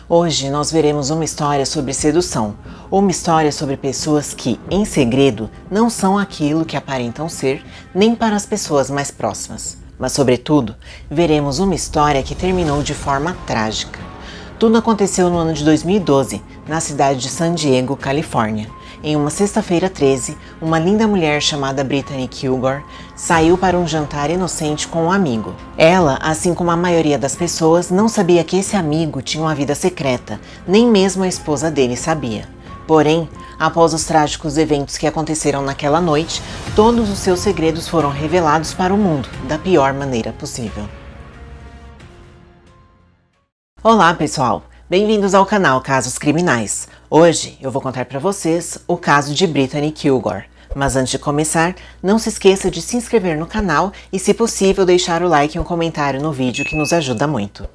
Hoje nós veremos uma história sobre sedução, uma história sobre pessoas que, em segredo, não são aquilo que aparentam ser, nem para as pessoas mais próximas. Mas, sobretudo, veremos uma história que terminou de forma trágica. Tudo aconteceu no ano de 2012, na cidade de San Diego, Califórnia. Em uma sexta-feira 13, uma linda mulher chamada Brittany Kilgore saiu para um jantar inocente com um amigo. Ela, assim como a maioria das pessoas, não sabia que esse amigo tinha uma vida secreta, nem mesmo a esposa dele sabia. Porém, após os trágicos eventos que aconteceram naquela noite, todos os seus segredos foram revelados para o mundo da pior maneira possível. Olá, pessoal! Bem-vindos ao canal Casos Criminais. Hoje eu vou contar para vocês o caso de Brittany Kilgore. Mas antes de começar, não se esqueça de se inscrever no canal e, se possível, deixar o like e um comentário no vídeo que nos ajuda muito.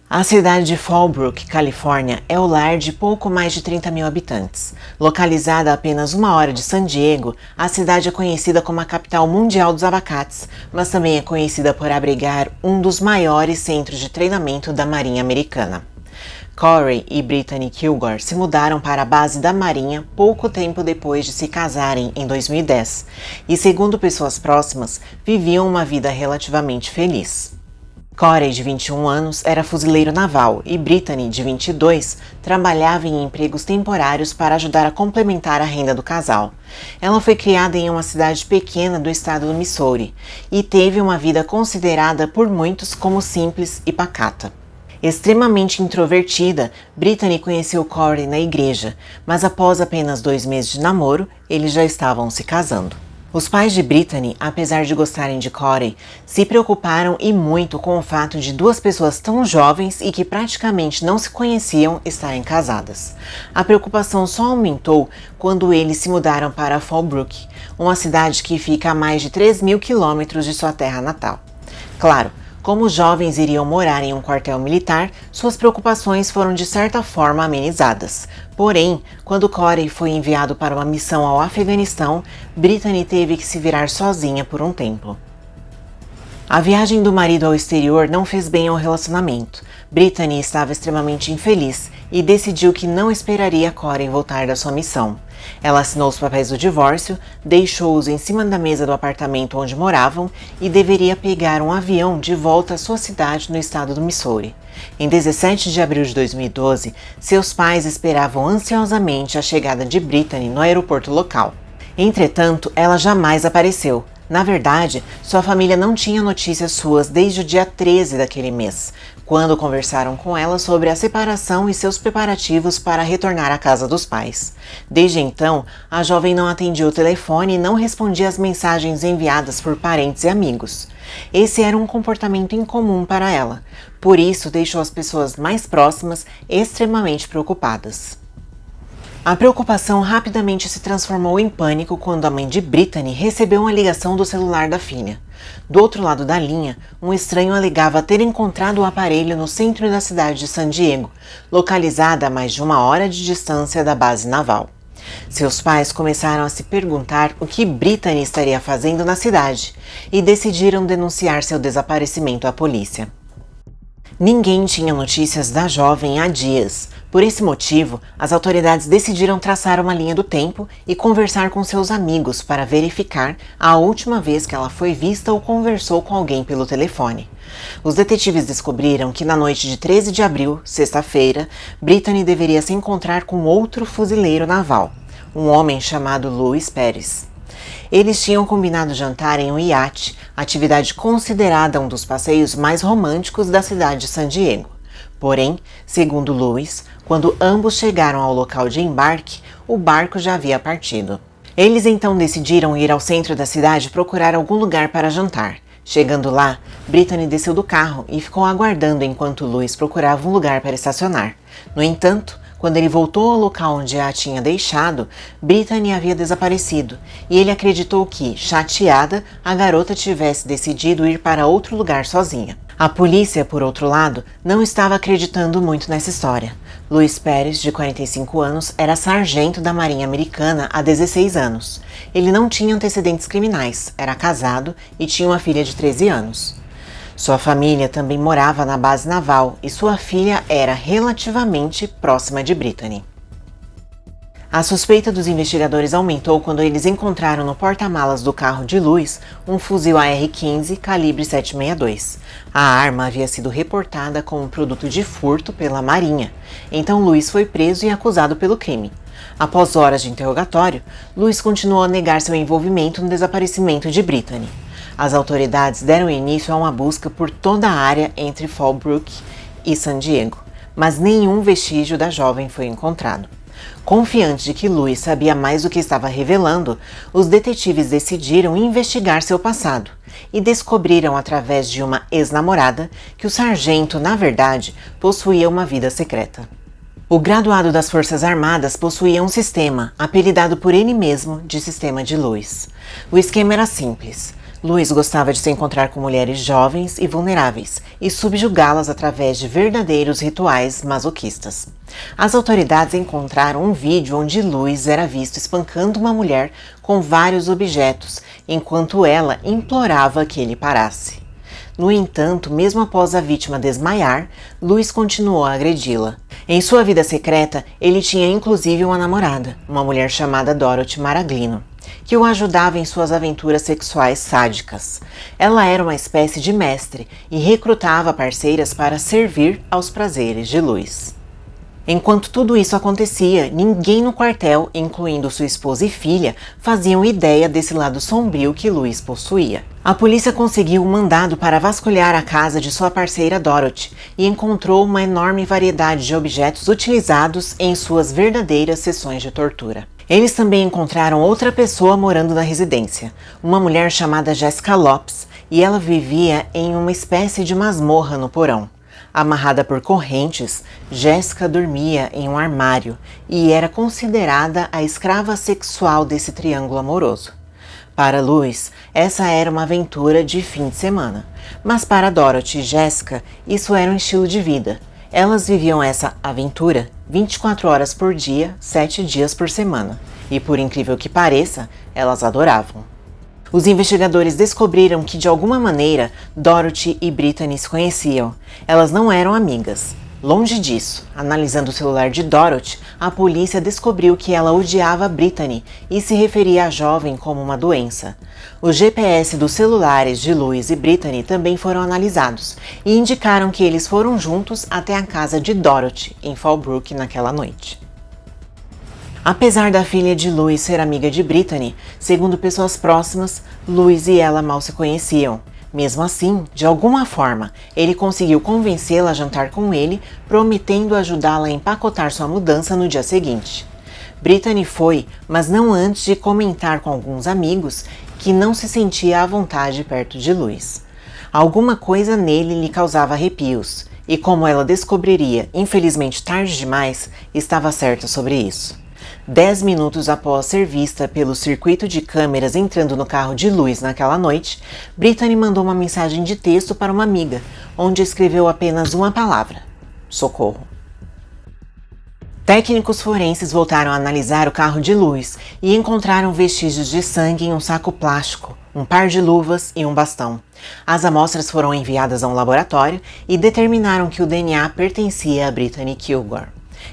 A cidade de Fallbrook, Califórnia, é o lar de pouco mais de 30 mil habitantes. Localizada a apenas 1 hora de San Diego, a cidade é conhecida como a capital mundial dos abacates, mas também é conhecida por abrigar um dos maiores centros de treinamento da Marinha Americana. Corey e Brittany Kilgore se mudaram para a base da Marinha pouco tempo depois de se casarem em 2010, e, segundo pessoas próximas, viviam uma vida relativamente feliz. Corey, de 21 anos, era fuzileiro naval e Brittany, de 22, trabalhava em empregos temporários para ajudar a complementar a renda do casal. Ela foi criada em uma cidade pequena do estado do Missouri e teve uma vida considerada por muitos como simples e pacata. Extremamente introvertida, Brittany conheceu Corey na igreja, mas após apenas 2 meses de namoro, eles já estavam se casando. Os pais de Brittany, apesar de gostarem de Corey, se preocuparam e muito com o fato de duas pessoas tão jovens e que praticamente não se conheciam estarem casadas. A preocupação só aumentou quando eles se mudaram para Fallbrook, uma cidade que fica a mais de 3.000 quilômetros de sua terra natal. Claro, como os jovens iriam morar em um quartel militar, suas preocupações foram de certa forma amenizadas. Porém, quando Corey foi enviado para uma missão ao Afeganistão, Brittany teve que se virar sozinha por um tempo. A viagem do marido ao exterior não fez bem ao relacionamento. Brittany estava extremamente infeliz e decidiu que não esperaria Corey voltar da sua missão. Ela assinou os papéis do divórcio, deixou-os em cima da mesa do apartamento onde moravam e deveria pegar um avião de volta à sua cidade no estado do Missouri. Em 17 de abril de 2012, seus pais esperavam ansiosamente a chegada de Brittany no aeroporto local. Entretanto, ela jamais apareceu. Na verdade, sua família não tinha notícias suas desde o dia 13 daquele mês, quando conversaram com ela sobre a separação e seus preparativos para retornar à casa dos pais. Desde então, a jovem não atendia o telefone e não respondia às mensagens enviadas por parentes e amigos. Esse era um comportamento incomum para ela, por isso deixou as pessoas mais próximas extremamente preocupadas. A preocupação rapidamente se transformou em pânico quando a mãe de Brittany recebeu uma ligação do celular da filha. Do outro lado da linha, um estranho alegava ter encontrado o aparelho no centro da cidade de San Diego, localizada a mais de 1 hora de distância da base naval. Seus pais começaram a se perguntar o que Brittany estaria fazendo na cidade e decidiram denunciar seu desaparecimento à polícia. Ninguém tinha notícias da jovem há dias. Por esse motivo, as autoridades decidiram traçar uma linha do tempo e conversar com seus amigos para verificar a última vez que ela foi vista ou conversou com alguém pelo telefone. Os detetives descobriram que na noite de 13 de abril, sexta-feira, Brittany deveria se encontrar com outro fuzileiro naval, um homem chamado Luis Pérez. Eles tinham combinado jantar em um iate, atividade considerada um dos passeios mais românticos da cidade de San Diego. Porém, segundo Luis, quando ambos chegaram ao local de embarque, o barco já havia partido. Eles então decidiram ir ao centro da cidade procurar algum lugar para jantar. Chegando lá, Brittany desceu do carro e ficou aguardando enquanto Luis procurava um lugar para estacionar. No entanto, Quando ele voltou ao local onde a tinha deixado, Brittany havia desaparecido e ele acreditou que, chateada, a garota tivesse decidido ir para outro lugar sozinha. A polícia, por outro lado, não estava acreditando muito nessa história. Luiz Pérez, de 45 anos, era sargento da Marinha Americana há 16 anos. Ele não tinha antecedentes criminais, era casado e tinha uma filha de 13 anos. Sua família também morava na base naval e sua filha era relativamente próxima de Brittany. A suspeita dos investigadores aumentou quando eles encontraram no porta-malas do carro de Luiz um fuzil AR-15 calibre 7.62. A arma havia sido reportada como produto de furto pela Marinha, então Luiz foi preso e acusado pelo crime. Após horas de interrogatório, Luiz continuou a negar seu envolvimento no desaparecimento de Brittany. As autoridades deram início a uma busca por toda a área entre Fallbrook e San Diego, mas nenhum vestígio da jovem foi encontrado. Confiante de que Luiz sabia mais do que estava revelando, os detetives decidiram investigar seu passado e descobriram através de uma ex-namorada que o sargento, na verdade, possuía uma vida secreta. O graduado das Forças Armadas possuía um sistema, apelidado por ele mesmo de Sistema de Lewis. O esquema era simples. Luiz gostava de se encontrar com mulheres jovens e vulneráveis e subjugá-las através de verdadeiros rituais masoquistas. As autoridades encontraram um vídeo onde Luiz era visto espancando uma mulher com vários objetos, enquanto ela implorava que ele parasse. No entanto, mesmo após a vítima desmaiar, Luiz continuou a agredi-la. Em sua vida secreta, ele tinha inclusive uma namorada, uma mulher chamada Dorothy Maraglino, que o ajudava em suas aventuras sexuais sádicas. Ela era uma espécie de mestre e recrutava parceiras para servir aos prazeres de Luiz. Enquanto tudo isso acontecia, ninguém no quartel, incluindo sua esposa e filha, faziam ideia desse lado sombrio que Luiz possuía. A polícia conseguiu um mandado para vasculhar a casa de sua parceira Dorothy e encontrou uma enorme variedade de objetos utilizados em suas verdadeiras sessões de tortura. Eles também encontraram outra pessoa morando na residência, uma mulher chamada Jessica Lopes, e ela vivia em uma espécie de masmorra no porão. Amarrada por correntes, Jessica dormia em um armário e era considerada a escrava sexual desse triângulo amoroso. Para Luiz, essa era uma aventura de fim de semana, mas para Dorothy e Jessica, isso era um estilo de vida. Elas viviam essa aventura 24 horas por dia, 7 dias por semana, e por incrível que pareça, elas adoravam. Os investigadores descobriram que, de alguma maneira, Dorothy e Brittany se conheciam. Elas não eram amigas. Longe disso, analisando o celular de Dorothy, a polícia descobriu que ela odiava Brittany e se referia à jovem como uma doença. Os GPS dos celulares de Luiz e Brittany também foram analisados e indicaram que eles foram juntos até a casa de Dorothy, em Fallbrook, naquela noite. Apesar da filha de Luiz ser amiga de Brittany, segundo pessoas próximas, Luiz e ela mal se conheciam. Mesmo assim, de alguma forma, ele conseguiu convencê-la a jantar com ele, prometendo ajudá-la a empacotar sua mudança no dia seguinte. Brittany foi, mas não antes de comentar com alguns amigos que não se sentia à vontade perto de Luiz. Alguma coisa nele lhe causava arrepios, e como ela descobriria, infelizmente tarde demais, estava certa sobre isso. 10 minutos após ser vista pelo circuito de câmeras entrando no carro de Luiz naquela noite, Brittany mandou uma mensagem de texto para uma amiga, onde escreveu apenas uma palavra: socorro. Técnicos forenses voltaram a analisar o carro de Luiz e encontraram vestígios de sangue em um saco plástico, um par de luvas e um bastão. As amostras foram enviadas a um laboratório e determinaram que o DNA pertencia a Brittany Kilgore.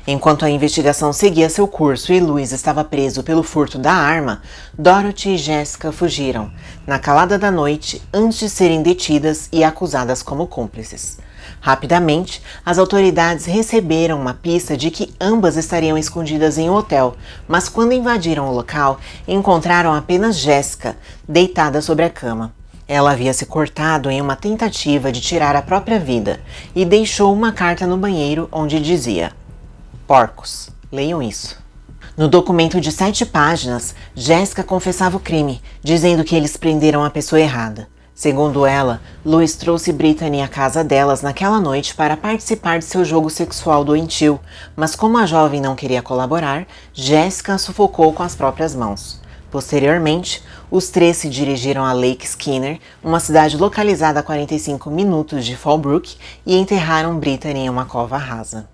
Enquanto a investigação seguia seu curso e Luiz estava preso pelo furto da arma, Dorothy e Jessica fugiram, na calada da noite, antes de serem detidas e acusadas como cúmplices. Rapidamente, as autoridades receberam uma pista de que ambas estariam escondidas em um hotel, mas quando invadiram o local, encontraram apenas Jessica, deitada sobre a cama. Ela havia se cortado em uma tentativa de tirar a própria vida e deixou uma carta no banheiro onde dizia: porcos, leiam isso. No documento de 7 páginas, Jessica confessava o crime, dizendo que eles prenderam a pessoa errada. Segundo ela, Louis trouxe Brittany à casa delas naquela noite para participar de seu jogo sexual doentio, mas como a jovem não queria colaborar, Jessica a sufocou com as próprias mãos. Posteriormente, os três se dirigiram a Lake Skinner, uma cidade localizada a 45 minutos de Fallbrook, e enterraram Brittany em uma cova rasa.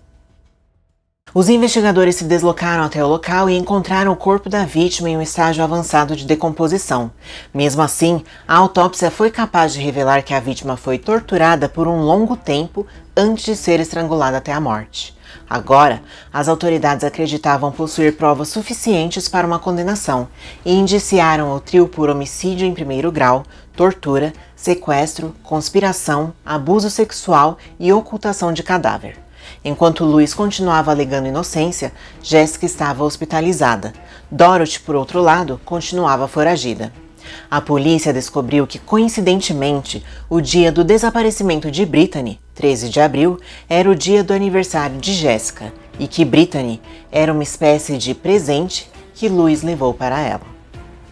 Os investigadores se deslocaram até o local e encontraram o corpo da vítima em um estágio avançado de decomposição. Mesmo assim, a autópsia foi capaz de revelar que a vítima foi torturada por um longo tempo antes de ser estrangulada até a morte. Agora, as autoridades acreditavam possuir provas suficientes para uma condenação e indiciaram o trio por homicídio em primeiro grau, tortura, sequestro, conspiração, abuso sexual e ocultação de cadáver. Enquanto Louis continuava alegando inocência, Jessica estava hospitalizada. Dorothy, por outro lado, continuava foragida. A polícia descobriu que, coincidentemente, o dia do desaparecimento de Brittany, 13 de abril, era o dia do aniversário de Jessica e que Brittany era uma espécie de presente que Louis levou para ela.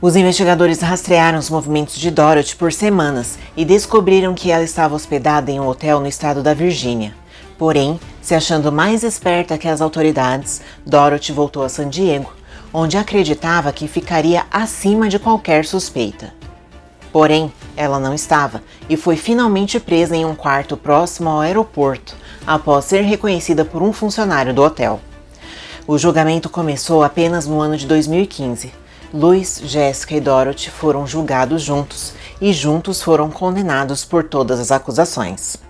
Os investigadores rastrearam os movimentos de Dorothy por semanas e descobriram que ela estava hospedada em um hotel no estado da Virgínia. Porém, se achando mais esperta que as autoridades, Dorothy voltou a San Diego, onde acreditava que ficaria acima de qualquer suspeita. Porém, ela não estava e foi finalmente presa em um quarto próximo ao aeroporto, após ser reconhecida por um funcionário do hotel. O julgamento começou apenas no ano de 2015. Louis, Jessica e Dorothy foram julgados juntos e juntos foram condenados por todas as acusações.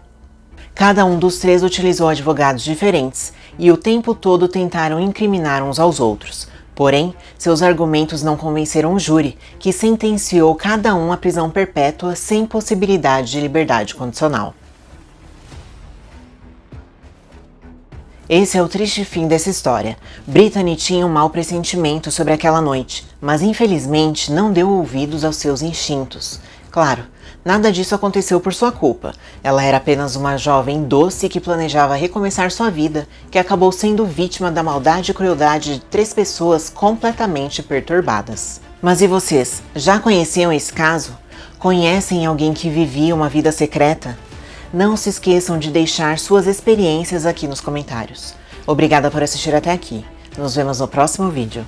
Cada um dos três utilizou advogados diferentes e o tempo todo tentaram incriminar uns aos outros. Porém, seus argumentos não convenceram o júri, que sentenciou cada um à prisão perpétua sem possibilidade de liberdade condicional. Esse é o triste fim dessa história. Brittany tinha um mau pressentimento sobre aquela noite, mas infelizmente não deu ouvidos aos seus instintos. Claro, nada disso aconteceu por sua culpa. Ela era apenas uma jovem doce que planejava recomeçar sua vida, que acabou sendo vítima da maldade e crueldade de três pessoas completamente perturbadas. Mas e vocês? Já conheciam esse caso? Conhecem alguém que vivia uma vida secreta? Não se esqueçam de deixar suas experiências aqui nos comentários. Obrigada por assistir até aqui. Nos vemos no próximo vídeo.